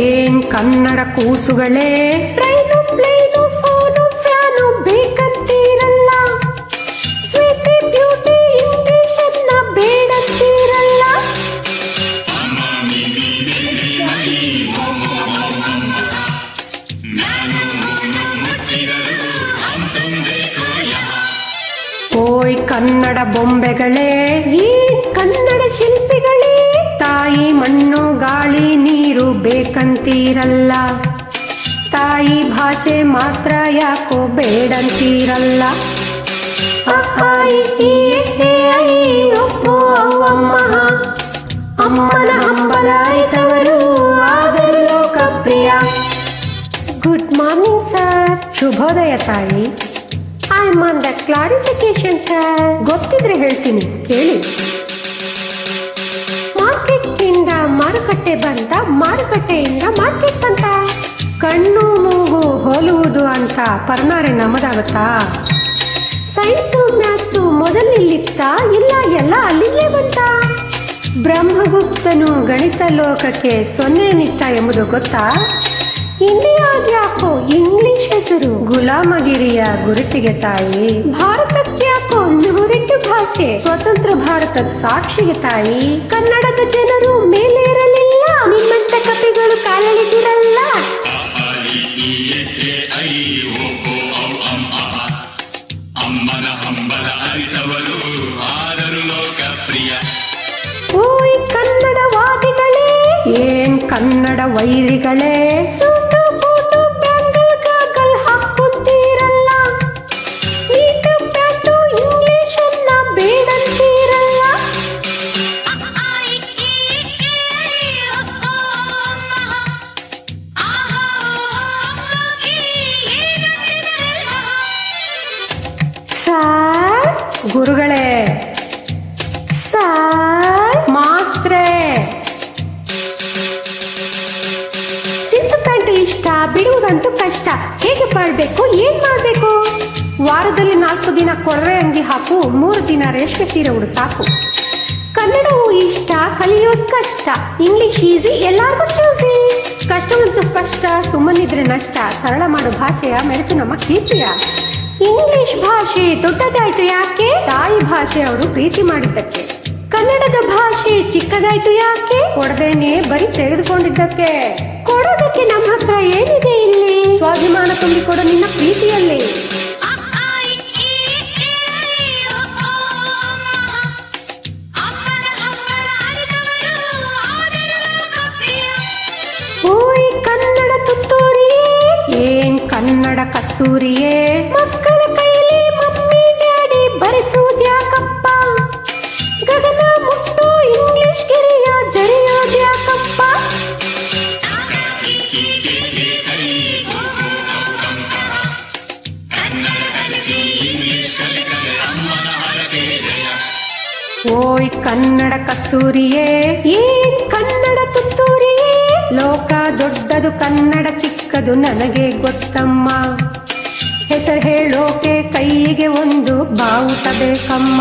ಏನ್ ಕನ್ನಡ ಕೂಸುಗಳೇ, ಟ್ರೈನು ಪ್ಲೇನು ಫೋನು ಫ್ಯಾನು ಬೇಕಂತೀರಲ್ಲ, ಸ್ವೀಟಿ ಬ್ಯೂಟಿ ಇಂಗ್ಲಿಷ್ ಅನ್ನ ಬೇಡಂತೀರಲ್ಲ. ಓಯ್ ಕನ್ನಡ ಬೊಂಬೆಗಳೇ, ಏನ್ ಕನ್ನಡ ಶಿಲ್ಪಿಗಳೇ, ತಾಯಿ ಮಣ್ಣು ಗಾಳಿ ನೀರು ಬೇಕಂತೀರಲ್ಲ, ತಾಯಿ ಭಾಷೆ ಮಾತ್ರ ಯಾಕೋ ಬೇಡಂತೀರಲ್ಲ. ಅಮ್ಮನ ಹಂಬಲ ಅರಿತವರು ಆದರೂ ಲೋಕಪ್ರಿಯ. Good morning sir. ಶುಭೋದಯ ತಾಯಿ. I am on the clarification sir. ಗೊತ್ತಿದ್ರೆ ಹೇಳ್ತೀನಿ ಕೇಳಿ. ಮಾರ್ಕೆಟ್ ಇಂದ ಮಾರುಕಟ್ಟೆ ಬಂತ, ಮಾರುಕಟ್ಟೆಯಿಂದ ಮಾರ್ಕೆಟ್ ಬಂತ. ಕಣ್ಣು ಮೂಗು ಹೋಲುವುದು ಅಂತ ಪರ್ನಾರೆ ನಮ್ಮದಾಗುತ್ತಾ? ಸೈನ್ಸು ಮ್ಯಾಥ್ಸು ಮೊದಲಿಲ್ಲಿತ್ತ, ಇಲ್ಲ ಎಲ್ಲ ಅಲ್ಲಿಯೇ ಬಂತ. ಬ್ರಹ್ಮಗುಪ್ತನು ಗಣಿತ ಲೋಕಕ್ಕೆ ಸೊನ್ನೆ ನಿತ್ತ ಎಂಬುದು ಗೊತ್ತಾ? ಇಂಡಿಯಾಗ್ಯಾಕೋ ಇಂಗ್ಲಿಷ್ ಹೆಸರು? ಗುಲಾಮಗಿರಿಯ ಗುರುತಿಗೆ ತಾಯಿ. ಭಾರತಕ್ಯಾಕೋ ನೂರೆಂಟು ಭಾಷೆ? ಸ್ವತಂತ್ರ ಭಾರತದ ಸಾಕ್ಷಿಗೆ ತಾಯಿ. ಕನ್ನಡದ ಜನರು ಮೇಲೇರಲಿಲ್ಲ, ನಿಮ್ಮಂತ ಕಪಿಗಳು ಕಾಲೆಳೆದಿರಲ್ಲ. ಅಮ್ಮನ ಹಂಬಲ ಅರಿತವರು ಆದರೂ ಲೋಕಪ್ರಿಯ. ಓಯ್ ಕನ್ನಡವಾದಿಗಳೇ, ಏನ್ ಕನ್ನಡ ವೈರಿಗಳೇ, ಸೂಟು ಬೂಟು ಬ್ಯಾಂಗಲ್ ಗಾಗಲ್ ಹಾಕುತ್ತೀರಲ್ಲ, ನೀಟು ಪ್ಯಾಂಟು ಇಂಗ್ಲಿಷ್ ಅನ್ನ ಬೇಡಂತೀರಲ್ಲ. ಸರ್, ಗುರುಗಳೇ, ಸರ್, ಮಾಸ್ತ್ರೆ, ಜೀನ್ಸ್ ಪ್ಯಾಂಟ್ ಇಷ್ಟ, ಬಿಡುವುದಂತೂ ಕಷ್ಟ. ಹೇಗೆ ಮಾಡಬೇಕು, ಏನ್ ಮಾಡಬೇಕು? ವಾರದಲ್ಲಿ 4 ದಿನ ಕೊರವೆ ಅಂಗಿ ಹಾಕು, 3 ದಿನ ರೇಷ್ಮೆ ಸೀರೆ ಉಡು ಸಾಕು. ಕನ್ನಡವೂ ಇಷ್ಟ, ಕಲಿಯೋದು ಕಷ್ಟ. ಇಂಗ್ಲಿಷ್ ಈಸಿ, ಎಲ್ಲಾರ್ಗೂ ಚೂಸಿ. ಕಷ್ಟವಂತೂ ಸ್ಪಷ್ಟ, ಸುಮ್ಮನಿದ್ರೆ ನಷ್ಟ. ಸರಳ ಮಾಡು ಭಾಷೆಯ ಮೆರೆಸು ನಮ್ಮ ಕೀರ್ತಿಯ. ಇಂಗ್ಲಿಷ್ ಭಾಷೆ ದೊಡ್ಡದಾಯ್ತು ಯಾಕೆ? ತಾಯಿ ಭಾಷೆ ಅವರು ಪ್ರೀತಿ ಮಾಡಿದ್ದಕ್ಕೆ. ಕನ್ನಡದ ಭಾಷೆ ಚಿಕ್ಕದಾಯ್ತು ಯಾಕೆ? ಕೊಡದೇನೆ ಬರೀ ತೆಗೆದುಕೊಂಡಿದ್ದಕ್ಕೆ. ಕೊಡೋದಕ್ಕೆ ನಮ್ಮ ಹತ್ರ ಏನಿದೆ ಇಲ್ಲಿ? ಸ್ವಾಭಿಮಾನ ತುಂಬಿಕೊಡು ನಿನ್ನ ಪ್ರೀತಿಯಲ್ಲಿ. ಓಯ್ ಕನ್ನಡ ತುತ್ತೂರಿಯೇ, ಏನ್ ಕನ್ನಡ ಕಸ್ತೂರಿಯೇ, ಮಕ್ಕಳ ಕೈಲಿ ಮಮ್ಮಿ ಡ್ಯಾಡಿ ಬರೆಸುವುದ್ಯಾಕಪ್ಪ? ಗಗನ ಮುಟ್ಟು ಇಂಗ್ಲಿಷ್ ಗೆರೆಯ ಜರಿಯೋದ್ಯಾಕಪ್ಪ? ಓಯ್ ಕನ್ನಡ ಕಸ್ತೂರಿಯೇ, ಏನ್ ಕನ್ನಡ ತುತ್ತೂರಿಯೇ, ಲೋಕ ದೊಡ್ಡದು ಕನ್ನಡ ಚಿಕ್ಕದು ನನಗೆ ಗೊತ್ತಮ್ಮ. ಹೆಸರು ಹೇಳೋಕೆ ಕೈಗೆ ಒಂದು ಬಾವುಟ ಬೇಕಮ್ಮ.